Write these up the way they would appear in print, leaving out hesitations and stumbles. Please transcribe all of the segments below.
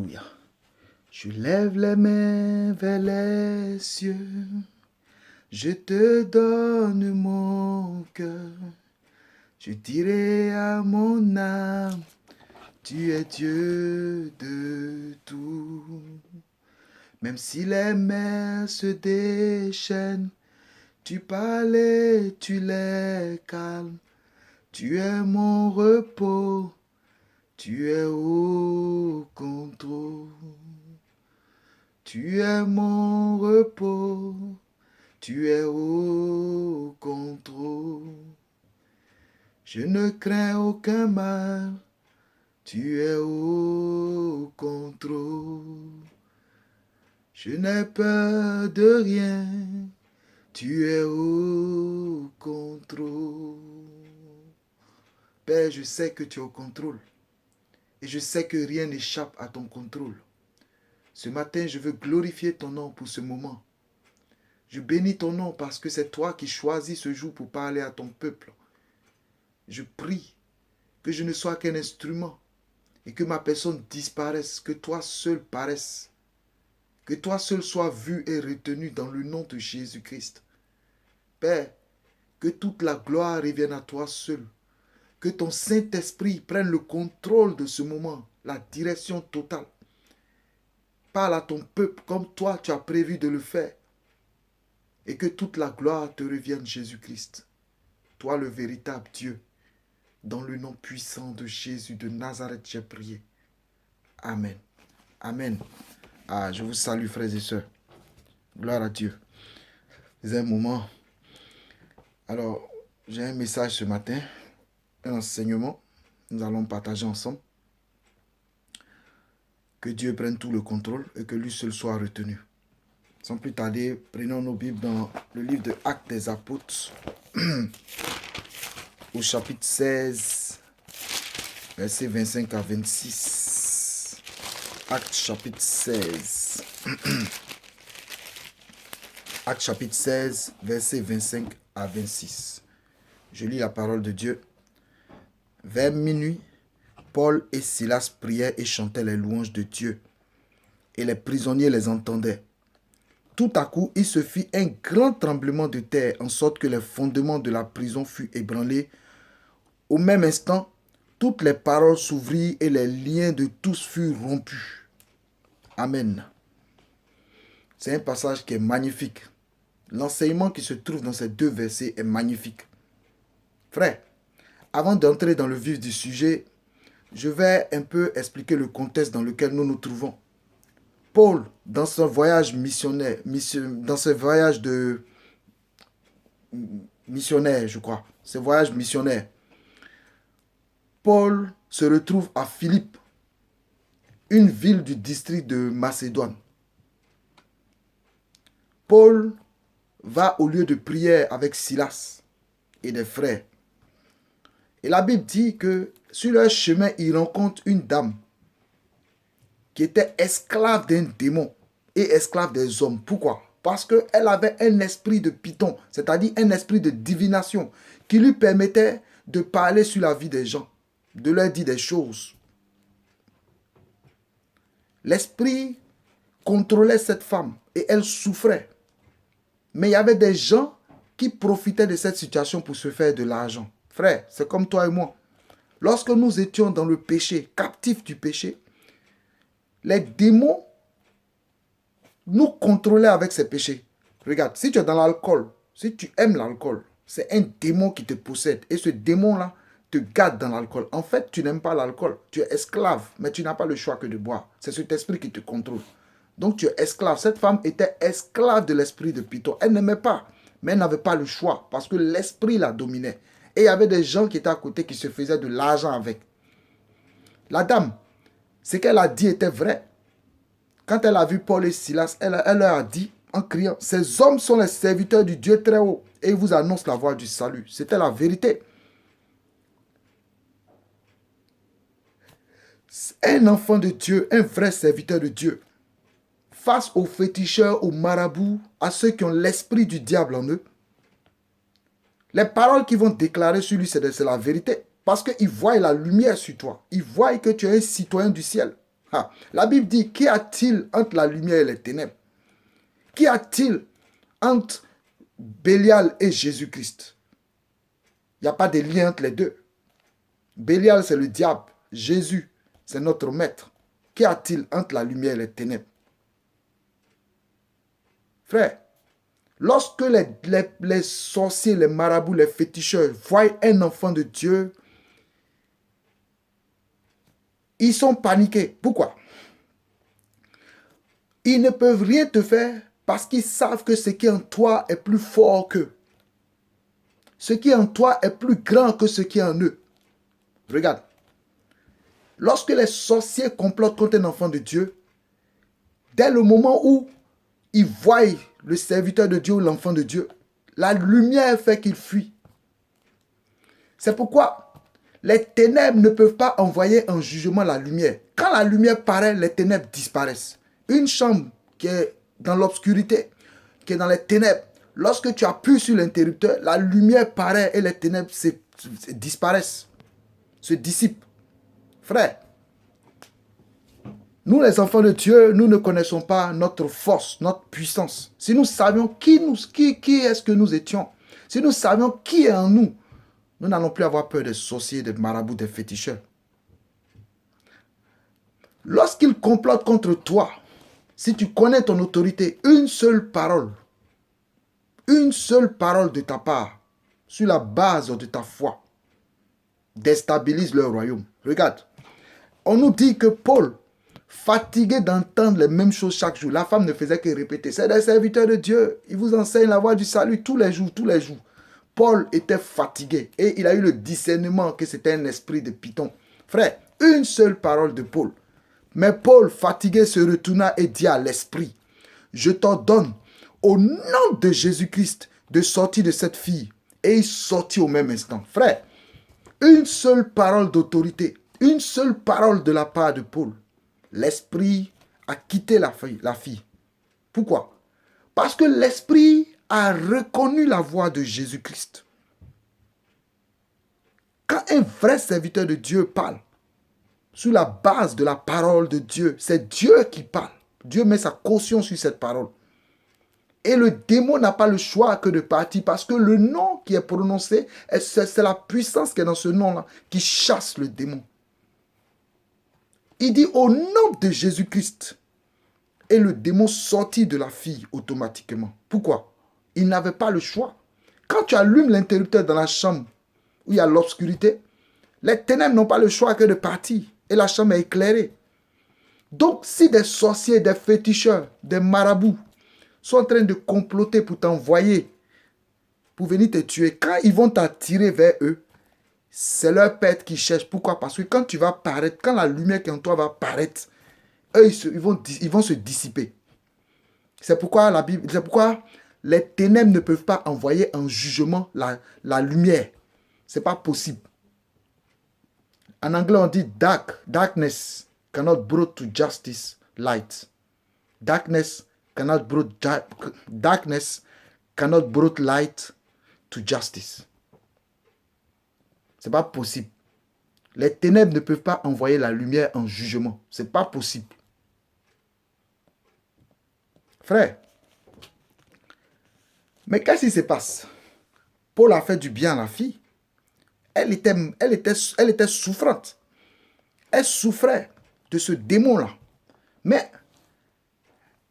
Alléluia. Je lève les mains vers les cieux, je te donne mon cœur. Je dirai à mon âme, tu es Dieu de tout. Même si les mers se déchaînent, tu parles et tu les calmes. Tu es mon repos, tu es au contrôle. Tu es mon repos, tu es au contrôle. Je ne crains aucun mal, tu es au contrôle. Je n'ai peur de rien, tu es au contrôle. Père, je sais que tu es au contrôle. Et je sais que rien n'échappe à ton contrôle. Ce matin, je veux glorifier ton nom pour ce moment. Je bénis ton nom parce que c'est toi qui choisis ce jour pour parler à ton peuple. Je prie que je ne sois qu'un instrument et que ma personne disparaisse, que toi seul paraisse, que toi seul sois vu et retenu dans le nom de Jésus-Christ. Père, que toute la gloire revienne à toi seul, que ton Saint-Esprit prenne le contrôle de ce moment, la direction totale. Parle à ton peuple comme toi tu as prévu de le faire et que toute la gloire te revienne, Jésus-Christ, toi le véritable Dieu. Dans le nom puissant de Jésus de Nazareth, j'ai prié. Amen. Amen. Je vous salue, frères et sœurs. Gloire à Dieu. C'est un moment. Alors, j'ai un message ce matin, un enseignement. Nous allons partager ensemble. Que Dieu prenne tout le contrôle et que lui seul soit retenu. Sans plus tarder, prenons nos Bibles dans le livre de Actes des Apôtres, au chapitre 16, versets 25 à 26. Actes chapitre 16. Actes chapitre 16, versets 25 à 26. Je lis la parole de Dieu. Vers minuit, Paul et Silas priaient et chantaient les louanges de Dieu, et les prisonniers les entendaient. Tout à coup, il se fit un grand tremblement de terre, en sorte que les fondements de la prison furent ébranlés. Au même instant, toutes les paroles s'ouvrirent et les liens de tous furent rompus. Amen. C'est un passage qui est magnifique. L'enseignement qui se trouve dans ces deux versets est magnifique. Frère, avant d'entrer dans le vif du sujet, je vais un peu expliquer le contexte dans lequel nous nous trouvons. Paul, dans son voyage missionnaire, dans ce voyage de missionnaire, je crois, ce voyage missionnaire, Paul se retrouve à Philippe, une ville du district de Macédoine. Paul va au lieu de prière avec Silas et des frères. Et la Bible dit que sur leur chemin, il rencontre une dame qui était esclave d'un démon et esclave des hommes. Pourquoi? Parce qu'elle avait un esprit de python, c'est-à-dire un esprit de divination, qui lui permettait de parler sur la vie des gens, de leur dire des choses. L'esprit contrôlait cette femme et elle souffrait. Mais il y avait des gens qui profitaient de cette situation pour se faire de l'argent. Frère, c'est comme toi et moi. Lorsque nous étions dans le péché, captifs du péché, les démons nous contrôlaient avec ces péchés. Regarde, si tu es dans l'alcool, si tu aimes l'alcool, c'est un démon qui te possède. Et ce démon-là te garde dans l'alcool. En fait, tu n'aimes pas l'alcool. Tu es esclave, mais tu n'as pas le choix que de boire. C'est cet esprit qui te contrôle. Donc tu es esclave. Cette femme était esclave de l'esprit de Python. Elle n'aimait pas, mais elle n'avait pas le choix parce que l'esprit la dominait. Et il y avait des gens qui étaient à côté qui se faisaient de l'argent avec. La dame, ce qu'elle a dit était vrai. Quand elle a vu Paul et Silas, elle leur a dit en criant, ces hommes sont les serviteurs du Dieu très haut et ils vous annoncent la voie du salut. C'était la vérité. Un enfant de Dieu, un vrai serviteur de Dieu, face aux féticheurs, aux marabouts, à ceux qui ont l'esprit du diable en eux, les paroles qu'ils vont déclarer sur lui, c'est la vérité. Parce qu'ils voient la lumière sur toi. Ils voient que tu es un citoyen du ciel. Ah, la Bible dit, qu'y a-t-il entre la lumière et les ténèbres? Qu'y a-t-il entre Bélial et Jésus-Christ? Il n'y a pas de lien entre les deux. Bélial, c'est le diable. Jésus, c'est notre maître. Qu'y a-t-il entre la lumière et les ténèbres? Frère, lorsque les sorciers, les marabouts, les féticheurs voient un enfant de Dieu, ils sont paniqués. Pourquoi? Ils ne peuvent rien te faire parce qu'ils savent que ce qui est en toi est plus fort qu'eux. Ce qui est en toi est plus grand que ce qui est en eux. Regarde. Lorsque les sorciers complotent contre un enfant de Dieu, dès le moment où ils voient le serviteur de Dieu ou l'enfant de Dieu, la lumière fait qu'il fuit. C'est pourquoi les ténèbres ne peuvent pas envoyer en jugement la lumière. Quand la lumière paraît, les ténèbres disparaissent. Une chambre qui est dans l'obscurité, qui est dans les ténèbres, lorsque tu appuies sur l'interrupteur, la lumière paraît et les ténèbres disparaissent, se dissipent. Frère, nous les enfants de Dieu, nous ne connaissons pas notre force, notre puissance. Si nous savions qui est-ce que nous étions, si nous savions qui est en nous, nous n'allons plus avoir peur des sorciers, des marabouts, des féticheurs. Lorsqu'ils complotent contre toi, si tu connais ton autorité, une seule parole de ta part, sur la base de ta foi, déstabilise leur royaume. Regarde, on nous dit que Paul, fatigué d'entendre les mêmes choses chaque jour, la femme ne faisait que répéter, c'est des serviteurs de Dieu, ils vous enseignent la voie du salut tous les jours. Paul était fatigué et il a eu le discernement que c'était un esprit de python. Frère, une seule parole de Paul. Mais Paul, fatigué, se retourna et dit à l'esprit, je t'ordonne au nom de Jésus-Christ de sortir de cette fille. Et il sortit au même instant. Frère, une seule parole d'autorité, une seule parole de la part de Paul. L'esprit a quitté la fille. Pourquoi? Parce que l'esprit a reconnu la voix de Jésus-Christ. Quand un vrai serviteur de Dieu parle, sur la base de la parole de Dieu, c'est Dieu qui parle. Dieu met sa caution sur cette parole. Et le démon n'a pas le choix que de partir parce que le nom qui est prononcé, c'est la puissance qui est dans ce nom-là qui chasse le démon. Il dit au nom de Jésus-Christ. Et le démon sortit de la fille automatiquement. Pourquoi? Il n'avait pas le choix. Quand tu allumes l'interrupteur dans la chambre où il y a l'obscurité, les ténèbres n'ont pas le choix que de partir. Et la chambre est éclairée. Donc, si des sorciers, des féticheurs, des marabouts sont en train de comploter pour t'envoyer, pour venir te tuer, quand ils vont t'attirer vers eux, c'est leur perte qu'ils cherchent. Pourquoi? Parce que quand tu vas paraître, quand la lumière qui est en toi va paraître, eux, ils vont se dissiper. C'est pourquoi les ténèbres ne peuvent pas envoyer en jugement la lumière. Ce n'est pas possible. En anglais, on dit darkness cannot bring to justice light. Darkness cannot bring light to justice. Ce n'est pas possible. Les ténèbres ne peuvent pas envoyer la lumière en jugement. Ce n'est pas possible. Frère, mais qu'est-ce qui se passe? Paul a fait du bien à la fille. Elle était souffrante. Elle souffrait de ce démon-là. Mais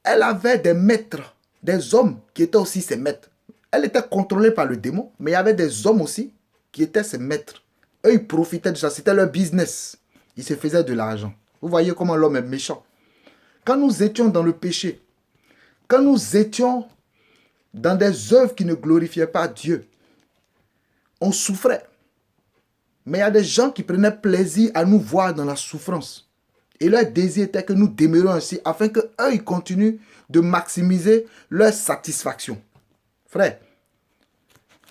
elle avait des maîtres, des hommes qui étaient aussi ses maîtres. Elle était contrôlée par le démon, mais il y avait des hommes aussi qui étaient ses maîtres. Eux, ils profitaient de ça. C'était leur business. Ils se faisaient de l'argent. Vous voyez comment l'homme est méchant. Quand nous étions dans le péché, quand nous étions dans des œuvres qui ne glorifiaient pas Dieu, on souffrait. Mais il y a des gens qui prenaient plaisir à nous voir dans la souffrance. Et leur désir était que nous demeurions ainsi afin qu'eux, ils continuent de maximiser leur satisfaction. Frère,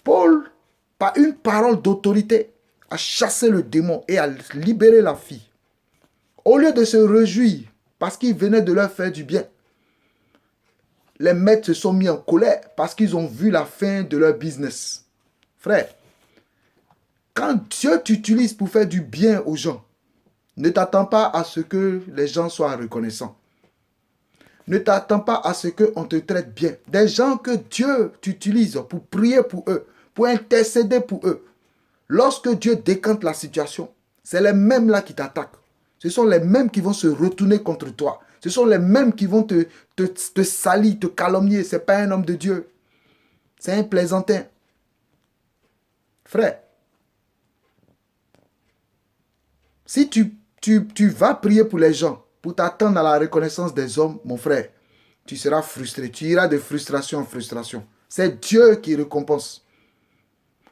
Paul, par une parole d'autorité, a chassé le démon et a libéré la fille. Au lieu de se réjouir parce qu'il venait de leur faire du bien, les maîtres se sont mis en colère parce qu'ils ont vu la fin de leur business. Frère, quand Dieu t'utilise pour faire du bien aux gens, Ne t'attends pas à ce que les gens soient reconnaissants. Ne t'attends pas à ce qu'on te traite bien. Des gens que Dieu t'utilise pour prier pour eux, pour intercéder pour eux. Lorsque Dieu décante la situation, c'est les mêmes là qui t'attaquent. Ce sont les mêmes qui vont se retourner contre toi. Ce sont les mêmes qui vont te salir, te calomnier. Ce n'est pas un homme de Dieu. C'est un plaisantin. Frère, si tu vas prier pour les gens, pour t'attendre à la reconnaissance des hommes, mon frère, tu seras frustré. Tu iras de frustration en frustration. C'est Dieu qui récompense.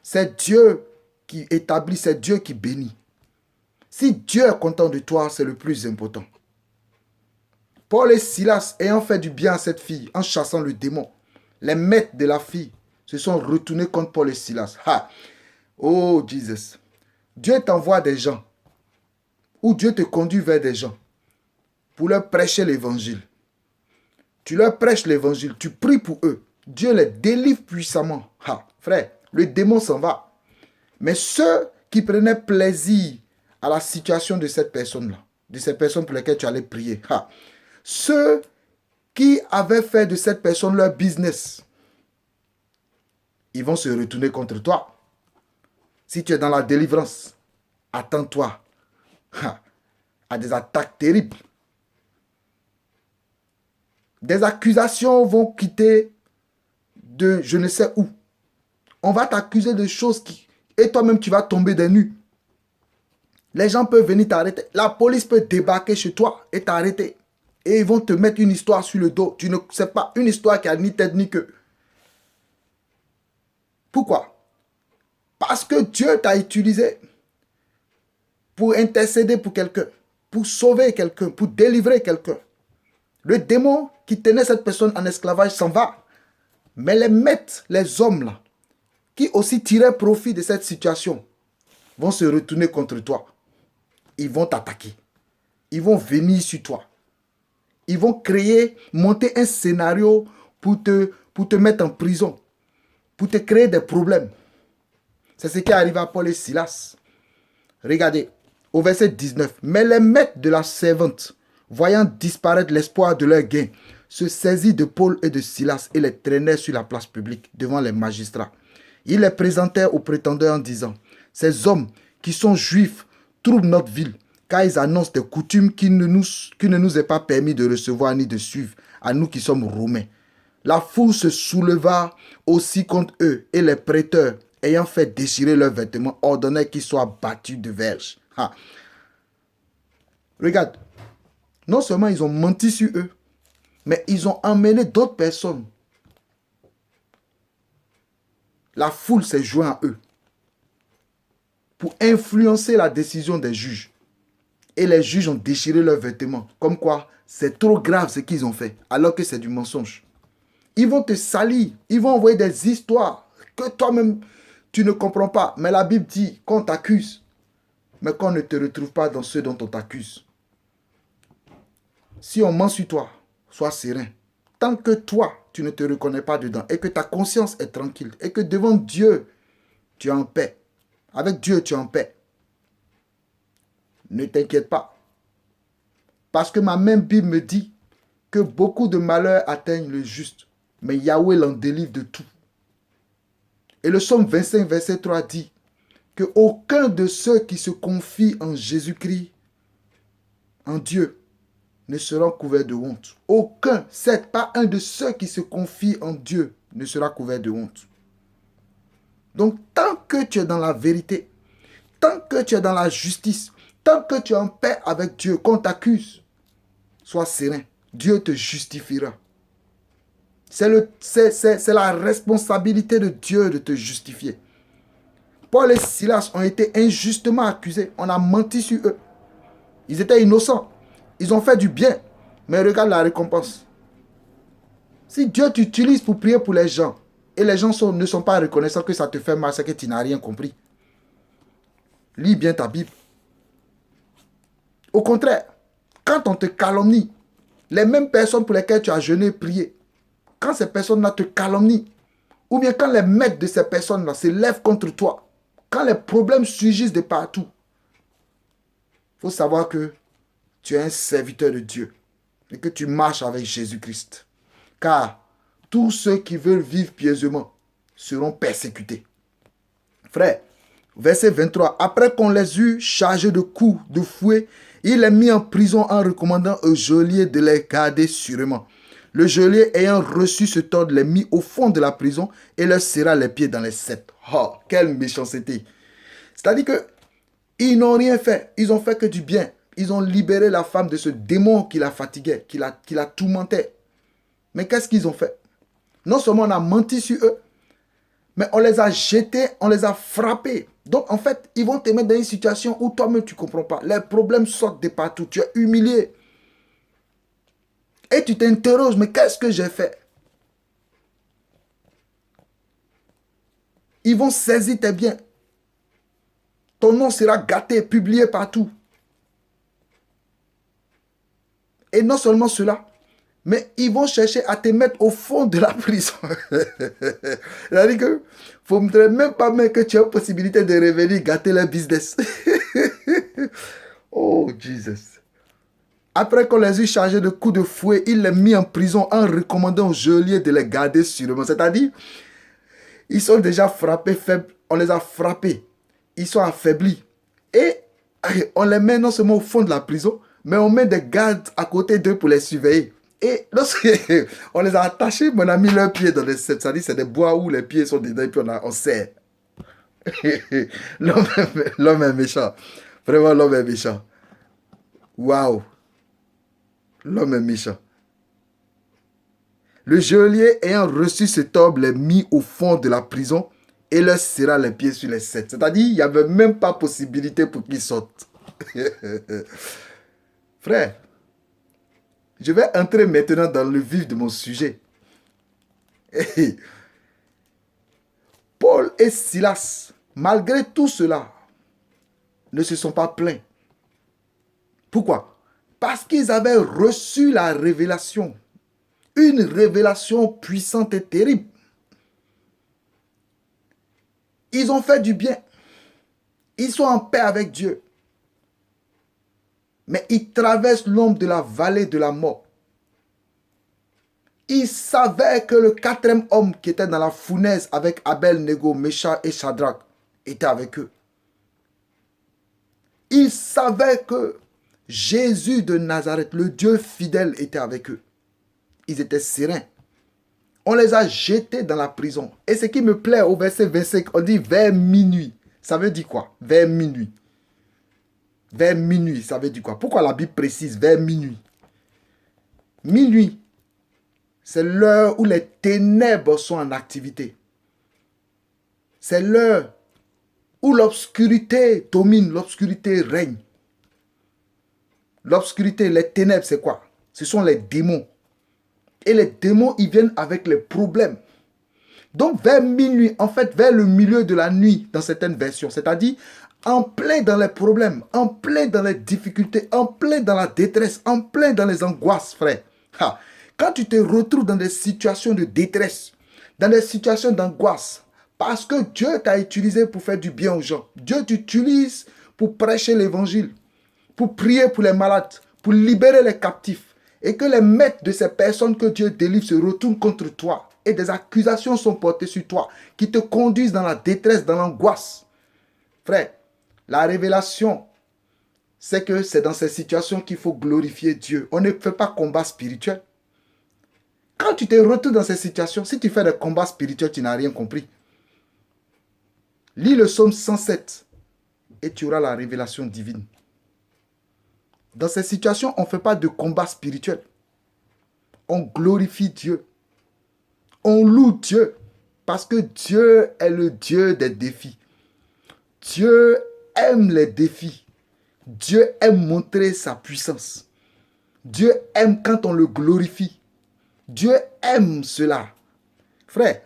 C'est Dieu qui établit, c'est Dieu qui bénit. Si Dieu est content de toi, c'est le plus important. Paul et Silas, ayant fait du bien à cette fille, en chassant le démon, les maîtres de la fille se sont retournés contre Paul et Silas. Ha! Oh, Jesus. Dieu t'envoie des gens, ou Dieu te conduit vers des gens, pour leur prêcher l'évangile. Tu leur prêches l'évangile, tu pries pour eux. Dieu les délivre puissamment. Ha! Frère, le démon s'en va. Mais ceux qui prenaient plaisir à la situation de cette personne-là, de ces personnes pour lesquelles tu allais prier, ha! Ceux qui avaient fait de cette personne leur business, ils vont se retourner contre toi. Si tu es dans la délivrance, attends-toi à des attaques terribles. Des accusations vont quitter de je ne sais où. On va t'accuser de choses qui... Et toi-même, tu vas tomber des nues. Les gens peuvent venir t'arrêter. La police peut débarquer chez toi et t'arrêter. Et ils vont te mettre une histoire sur le dos. Tu ne sais pas, une histoire qui a ni tête ni queue. Pourquoi? Parce que Dieu t'a utilisé pour intercéder pour quelqu'un, pour sauver quelqu'un, pour délivrer quelqu'un. Le démon qui tenait cette personne en esclavage s'en va. Mais les maîtres, les hommes là, qui aussi tiraient profit de cette situation, vont se retourner contre toi. Ils vont t'attaquer. Ils vont venir sur toi. Ils vont créer, monter un scénario pour te mettre en prison, pour te créer des problèmes. C'est ce qui est arrivé à Paul et Silas. Regardez, au verset 19. Mais les maîtres de la servante, voyant disparaître l'espoir de leur gain, se saisirent de Paul et de Silas et les traînèrent sur la place publique devant les magistrats. Ils les présentèrent aux prétendeurs en disant, ces hommes qui sont juifs troublent notre ville, car ils annoncent des coutumes qui ne nous est pas permis de recevoir ni de suivre, à nous qui sommes romains. La foule se souleva aussi contre eux, et les prêteurs, ayant fait déchirer leurs vêtements, ordonnèrent qu'ils soient battus de verges. Ah. Regarde, non seulement ils ont menti sur eux, mais ils ont emmené d'autres personnes. La foule s'est jointe à eux pour influencer la décision des juges. Et les juges ont déchiré leurs vêtements. Comme quoi, c'est trop grave ce qu'ils ont fait, alors que c'est du mensonge. Ils vont te salir. Ils vont envoyer des histoires que toi-même, tu ne comprends pas. Mais la Bible dit qu'on t'accuse, mais qu'on ne te retrouve pas dans ceux dont on t'accuse. Si on ment sur toi, sois serein. Tant que toi, tu ne te reconnais pas dedans et que ta conscience est tranquille et que devant Dieu, tu es en paix. Avec Dieu, tu es en paix. Ne t'inquiète pas. Parce que ma même Bible me dit que beaucoup de malheurs atteignent le juste, mais Yahweh l'en délivre de tout. Et le psaume 25, verset 3 dit que aucun de ceux qui se confient en Jésus-Christ, en Dieu, ne sera couvert de honte. Aucun, c'est pas un de ceux qui se confient en Dieu ne sera couvert de honte. Donc, tant que tu es dans la vérité, tant que tu es dans la justice, tant que tu es en paix avec Dieu, qu'on t'accuse, sois serein. Dieu te justifiera. C'est la responsabilité de Dieu de te justifier. Paul et Silas ont été injustement accusés. On a menti sur eux. Ils étaient innocents. Ils ont fait du bien. Mais regarde la récompense. Si Dieu t'utilise pour prier pour les gens, et les gens ne sont pas reconnaissants que ça te fait mal, c'est que tu n'as rien compris. Lis bien ta Bible. Au contraire, quand on te calomnie, les mêmes personnes pour lesquelles tu as jeûné et prié, quand ces personnes-là te calomnient, ou bien quand les maîtres de ces personnes-là se lèvent contre toi, quand les problèmes surgissent de partout, faut savoir que tu es un serviteur de Dieu et que tu marches avec Jésus-Christ. Car tous ceux qui veulent vivre pieusement seront persécutés. Frère, verset 23. Après qu'on les eut chargés de coups, de fouet, il les mit en prison en recommandant au geôlier de les garder sûrement. Le geôlier ayant reçu ce ordre les mit au fond de la prison et leur serra les pieds dans les ceps. Oh, quelle méchanceté! C'est-à-dire que ils n'ont rien fait. Ils ont fait que du bien. Ils ont libéré la femme de ce démon qui la fatiguait, qui la tourmentait. Mais qu'est-ce qu'ils ont fait? Non seulement on a menti sur eux, mais on les a jetés, on les a frappés. Donc en fait, ils vont te mettre dans une situation où toi-même tu ne comprends pas. Les problèmes sortent de partout. Tu es humilié. Et tu t'interroges, mais qu'est-ce que j'ai fait? Ils vont saisir tes biens. Ton nom sera gâté, publié partout. Et non seulement cela, mais ils vont chercher à te mettre au fond de la prison. C'est-à-dire que faut ne montrer même pas que tu as la possibilité de revenir gâter leur business. Oh, Jesus. Après qu'on les eut chargés de coups de fouet, il les mit en prison en recommandant au geôlier de les garder sûrement. C'est-à-dire, ils sont déjà frappés, faibles. On les a frappés. Ils sont affaiblis. Et on les met non seulement au fond de la prison, mais on met des gardes à côté d'eux pour les surveiller. Et lorsqu'on les a attachés, on a mis leurs pieds dans les ceps. C'est-à-dire, c'est des bois où les pieds sont dedans et puis on serre. L'homme est méchant. Vraiment, l'homme est méchant. Waouh. L'homme est méchant. Le geôlier ayant reçu cet ordre les mit au fond de la prison et leur serra les pieds sur les ceps. C'est-à-dire, il n'y avait même pas possibilité pour qu'ils sortent. Frère, je vais entrer maintenant dans le vif de mon sujet. Paul et Silas, malgré tout cela, ne se sont pas plaints. Pourquoi? Parce qu'ils avaient reçu la révélation. Une révélation puissante et terrible. Ils ont fait du bien. Ils sont en paix avec Dieu. Mais ils traversent l'ombre de la vallée de la mort. Ils savaient que le quatrième homme qui était dans la fournaise avec Abel, Nego, Meshach et Shadrach était avec eux. Ils savaient que Jésus de Nazareth, le Dieu fidèle, était avec eux. Ils étaient sereins. On les a jetés dans la prison. Et ce qui me plaît au verset 25, on dit vers minuit. Ça veut dire quoi? Vers minuit. Vers minuit, ça veut dire quoi? Pourquoi la Bible précise vers minuit? Minuit, c'est l'heure où les ténèbres sont en activité. C'est l'heure où l'obscurité domine, l'obscurité règne. L'obscurité, les ténèbres, c'est quoi? Ce sont les démons. Et les démons, ils viennent avec les problèmes. Donc, vers minuit, en fait, vers le milieu de la nuit, dans certaines versions, c'est-à-dire en plein dans les problèmes, en plein dans les difficultés, en plein dans la détresse, en plein dans les angoisses, frère. Quand tu te retrouves dans des situations de détresse, dans des situations d'angoisse, parce que Dieu t'a utilisé pour faire du bien aux gens. Dieu t'utilise pour prêcher l'évangile, pour prier pour les malades, pour libérer les captifs. Et que les maîtres de ces personnes que Dieu délivre se retournent contre toi. Et des accusations sont portées sur toi qui te conduisent dans la détresse, dans l'angoisse. Frère, la révélation, c'est que c'est dans ces situations qu'il faut glorifier Dieu. On ne fait pas combat spirituel. Quand tu te retrouves dans ces situations, si tu fais des combats spirituels, tu n'as rien compris. Lis le psaume 107 et tu auras la révélation divine. Dans ces situations, on ne fait pas de combat spirituel. On glorifie Dieu. On loue Dieu. Parce que Dieu est le Dieu des défis. Dieu aime les défis. Dieu aime montrer sa puissance. Dieu aime quand on le glorifie. Dieu aime cela. Frère,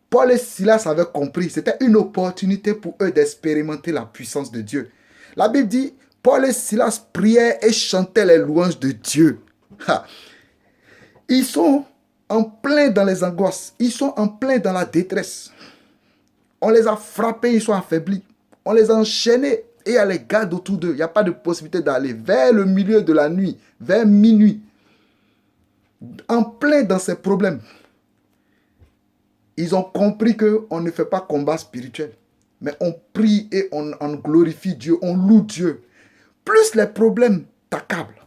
Paul et Silas avaient compris. C'était une opportunité pour eux d'expérimenter la puissance de Dieu. La Bible dit, Paul et Silas priaient et chantaient les louanges de Dieu. Ils sont en plein dans les angoisses. Ils sont en plein dans la détresse. On les a frappés, ils sont affaiblis. On les a enchaînés. Et il y a les gardes autour d'eux. Il n'y a pas de possibilité d'aller vers le milieu de la nuit, vers minuit, en plein dans ces problèmes. Ils ont compris qu'on ne fait pas combat spirituel, mais on prie et on glorifie Dieu, on loue Dieu. Plus les problèmes t'accablent,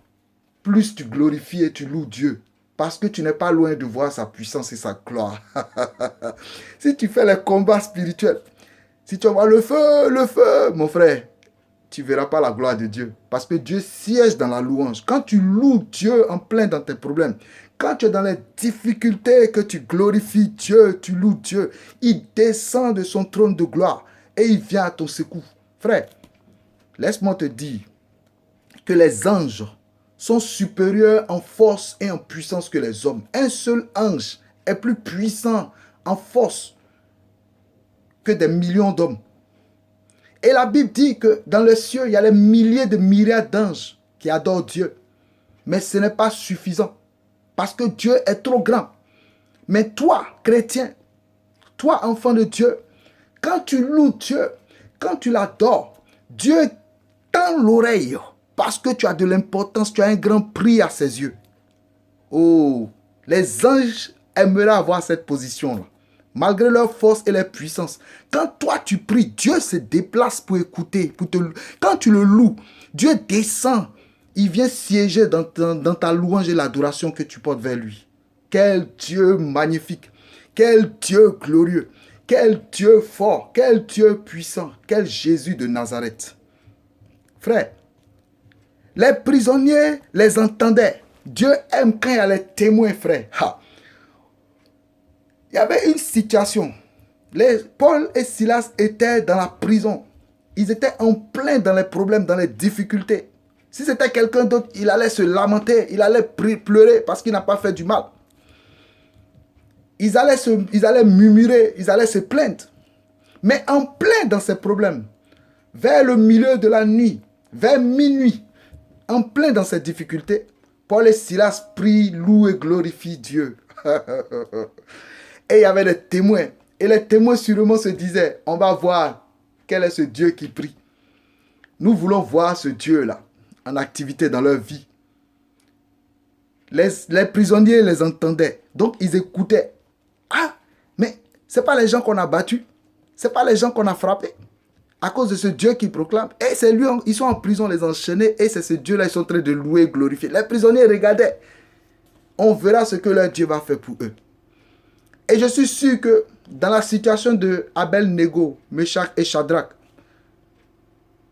plus tu glorifies et tu loues Dieu. Parce que tu n'es pas loin de voir sa puissance et sa gloire. Si tu fais les combats spirituels, si tu vois le feu, mon frère, tu ne verras pas la gloire de Dieu. Parce que Dieu siège dans la louange. Quand tu loues Dieu en plein dans tes problèmes, quand tu es dans les difficultés, que tu glorifies Dieu, tu loues Dieu, il descend de son trône de gloire et il vient à ton secours. Frère, laisse-moi te dire que les anges sont supérieurs en force et en puissance que les hommes. Un seul ange est plus puissant en force que des millions d'hommes. Et la Bible dit que dans les cieux, il y a les milliers de myriades d'anges qui adorent Dieu. Mais ce n'est pas suffisant. Parce que Dieu est trop grand. Mais toi, chrétien, toi, enfant de Dieu, quand tu loues Dieu, quand tu l'adores, Dieu tend l'oreille parce que tu as de l'importance, tu as un grand prix à ses yeux. Oh, les anges aimeraient avoir cette position-là. Malgré leur force et leur puissance. Quand toi tu pries, Dieu se déplace pour écouter. Quand tu le loues, Dieu descend. Il vient siéger dans ta louange et l'adoration que tu portes vers lui. Quel Dieu magnifique. Quel Dieu glorieux. Quel Dieu fort. Quel Dieu puissant. Quel Jésus de Nazareth. Frère, les prisonniers les entendaient. Dieu aime quand il y a les témoins, frère. Ha. Il y avait une situation. Paul et Silas étaient dans la prison. Ils étaient en plein dans les problèmes, dans les difficultés. Si c'était quelqu'un d'autre, il allait se lamenter, il allait pleurer parce qu'il n'a pas fait du mal. Ils allaient murmurer, ils allaient se plaindre. Mais en plein dans ces problèmes, vers le milieu de la nuit, vers minuit, en plein dans ces difficultés, Paul et Silas prient, louent et glorifient Dieu. Et il y avait des témoins. Et les témoins sûrement se disaient, on va voir quel est ce Dieu qui prie. Nous voulons voir ce Dieu-là en activité dans leur vie. Les prisonniers les entendaient. Donc ils écoutaient. Ah, mais ce n'est pas les gens qu'on a battus. Ce n'est pas les gens qu'on a frappés. À cause de ce Dieu qui proclame. Et c'est lui, ils sont en prison, les enchaînés. Et c'est ce Dieu-là, ils sont en train de louer et glorifier. Les prisonniers regardaient. On verra ce que leur Dieu va faire pour eux. Et je suis sûr que dans la situation de Abel-Négo, Meshach et Shadrach,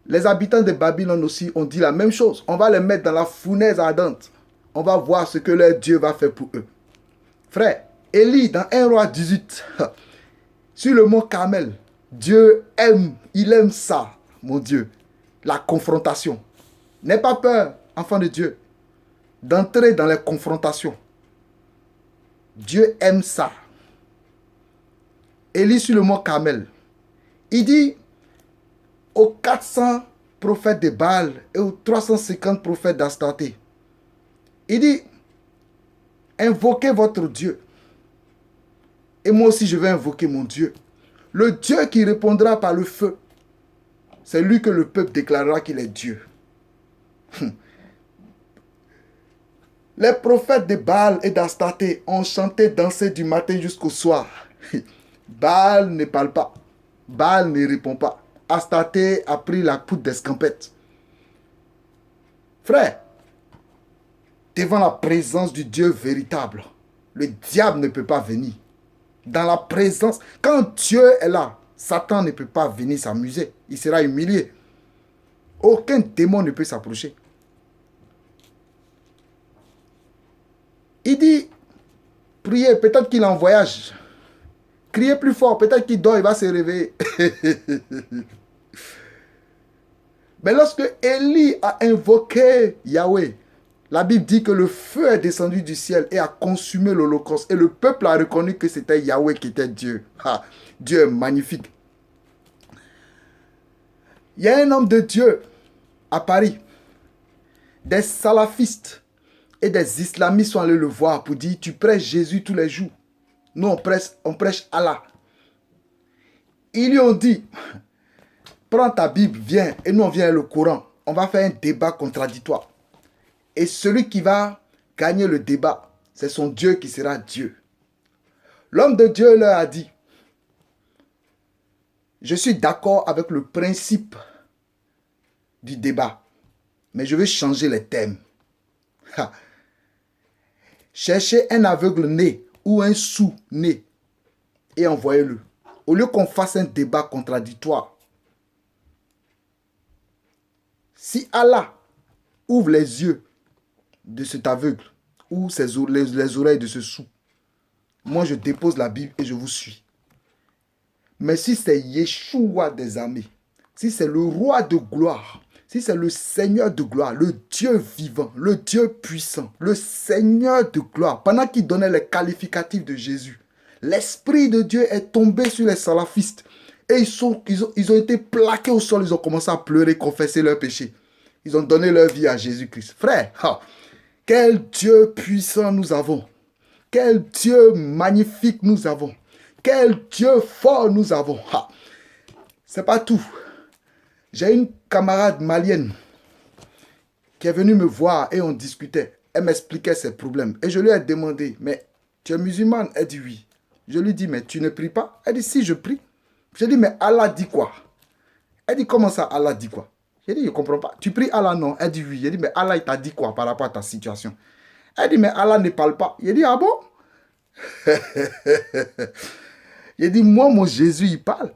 les habitants de Babylone aussi ont dit la même chose. On va les mettre dans la fournaise ardente. On va voir ce que leur Dieu va faire pour eux. Frère, Élie, dans 1 roi 18, sur le mont Carmel, Dieu aime, il aime ça, mon Dieu, la confrontation. N'aie pas peur, enfant de Dieu, d'entrer dans les confrontations. Dieu aime ça. Élie sur le mont Carmel, il dit aux 400 prophètes de Baal et aux 350 prophètes d'Astarté, il dit, invoquez votre Dieu. Et moi aussi je vais invoquer mon Dieu. Le Dieu qui répondra par le feu, c'est lui que le peuple déclarera qu'il est Dieu. Les prophètes de Baal et d'Astarté ont chanté, dansé du matin jusqu'au soir. Baal ne parle pas. Baal ne répond pas. Astarté a pris la poudre d'escampette. Frère, devant la présence du Dieu véritable, le diable ne peut pas venir. Dans la présence, quand Dieu est là, Satan ne peut pas venir s'amuser. Il sera humilié. Aucun démon ne peut s'approcher. Il dit, priez, peut-être qu'il est en voyage. Criez plus fort, peut-être qu'il dort, il va se réveiller. Mais lorsque Élie a invoqué Yahweh, la Bible dit que le feu est descendu du ciel et a consumé l'holocauste. Et le peuple a reconnu que c'était Yahweh qui était Dieu. Ah, Dieu est magnifique. Il y a un homme de Dieu à Paris. Des salafistes et des islamistes sont allés le voir pour dire, tu prêches Jésus tous les jours. Nous, on prêche Allah. Ils lui ont dit, Prends ta Bible, viens, et nous on vient le Coran. On va faire un débat contradictoire. Et celui qui va gagner le débat, c'est son Dieu qui sera Dieu. L'homme de Dieu leur a dit, je suis d'accord avec le principe du débat, mais je vais changer les thèmes. Cherchez un aveugle né ou un sourd né et envoyez-le. Au lieu qu'on fasse un débat contradictoire, si Allah ouvre les yeux de cet aveugle ou les oreilles de ce sourd, moi je dépose la Bible et je vous suis. Mais si c'est Yeshua des armées, si c'est le roi de gloire, si c'est le Seigneur de gloire, le Dieu vivant, le Dieu puissant, le Seigneur de gloire, pendant qu'il donnait les qualificatifs de Jésus, l'Esprit de Dieu est tombé sur les salafistes et ils ont été plaqués au sol, ils ont commencé à pleurer, confesser leurs péchés. Ils ont donné leur vie à Jésus-Christ. Frère, quel Dieu puissant nous avons. Quel Dieu magnifique nous avons. Quel Dieu fort nous avons. C'est pas tout. J'ai une camarade malienne qui est venue me voir et on discutait. Elle m'expliquait ses problèmes. Et je lui ai demandé, mais tu es musulmane? Elle dit oui. Je lui dis, mais tu ne pries pas? Elle dit, si, je prie. Je dis, mais Allah dit quoi? Elle dit, comment ça, Allah dit quoi? J'ai dit, je ne comprends pas. Tu pries Allah, non? Elle dit oui. J'ai dit, mais Allah, il t'a dit quoi par rapport à ta situation? Elle dit, mais Allah ne parle pas. J'ai dit, ah bon? J'ai dit, moi, mon Jésus, il parle.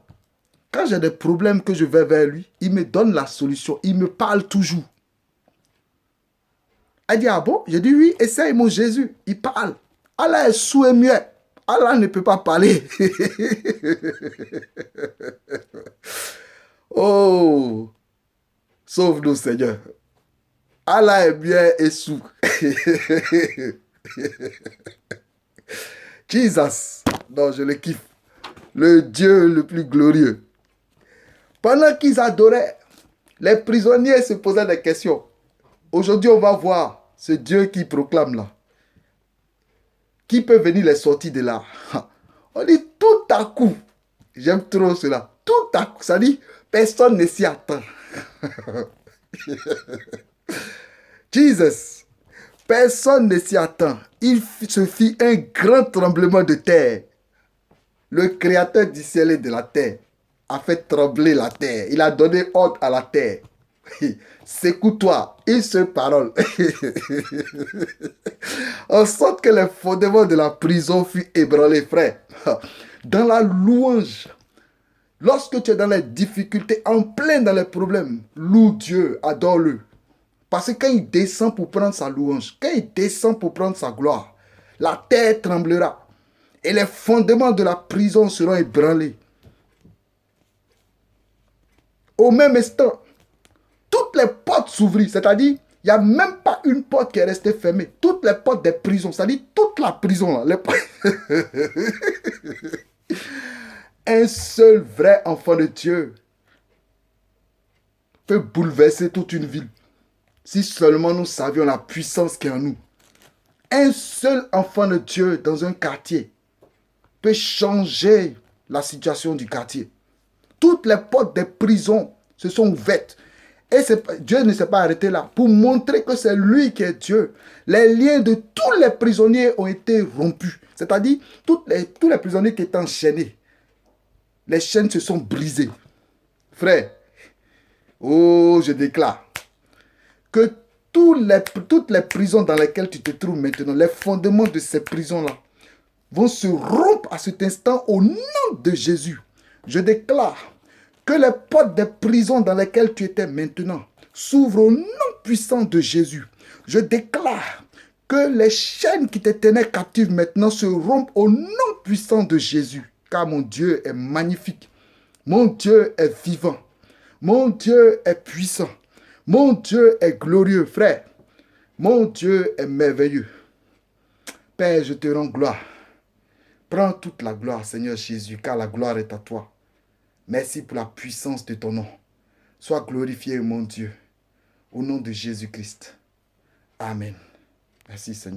Quand j'ai des problèmes que je vais vers lui, il me donne la solution. Il me parle toujours. Elle dit, ah bon? J'ai dit, oui, essaye mon Jésus. Il parle. Allah est sourd et muet. Allah ne peut pas parler. Oh, sauve-nous, Seigneur. Allah est bien et sourd. Jesus. Non, je le kiffe. Le Dieu le plus glorieux. Pendant qu'ils adoraient, les prisonniers se posaient des questions. Aujourd'hui, on va voir ce Dieu qui proclame là. Qui peut venir les sortir de là? On dit tout à coup. J'aime trop cela. Tout à coup. Ça dit, personne ne s'y attend. Jesus. Personne ne s'y attend. Il se fit un grand tremblement de terre. Le créateur du ciel et de la terre a fait trembler la terre. Il a donné ordre à la terre. Secoue-toi, une seule parole. En sorte que les fondements de la prison furent ébranlés, frère. Dans la louange, lorsque tu es dans les difficultés, en plein dans les problèmes, loue Dieu, adore-le. Parce que quand il descend pour prendre sa louange, quand il descend pour prendre sa gloire, la terre tremblera. Et les fondements de la prison seront ébranlés. Au même instant, toutes les portes s'ouvrirent. C'est-à-dire, il n'y a même pas une porte qui est restée fermée. Toutes les portes des prisons, c'est-à-dire toute la prison. Là, un seul vrai enfant de Dieu peut bouleverser toute une ville. Si seulement nous savions la puissance qui est en nous. Un seul enfant de Dieu dans un quartier peut changer la situation du quartier. Toutes les portes des prisons se sont ouvertes. Et Dieu ne s'est pas arrêté là. Pour montrer que c'est lui qui est Dieu. Les liens de tous les prisonniers ont été rompus. C'est-à-dire, tous les prisonniers qui étaient enchaînés. Les chaînes se sont brisées. Frère, oh, je déclare que toutes les prisons dans lesquelles tu te trouves maintenant, les fondements de ces prisons-là, vont se rompre à cet instant au nom de Jésus. Je déclare que les portes des prisons dans lesquelles tu étais maintenant s'ouvrent au nom puissant de Jésus. Je déclare que les chaînes qui te tenaient captive maintenant se rompent au nom puissant de Jésus. Car mon Dieu est magnifique. Mon Dieu est vivant. Mon Dieu est puissant. Mon Dieu est glorieux, frère. Mon Dieu est merveilleux. Père, je te rends gloire. Prends toute la gloire, Seigneur Jésus, car la gloire est à toi. Merci pour la puissance de ton nom. Sois glorifié, mon Dieu, au nom de Jésus-Christ. Amen. Merci, Seigneur.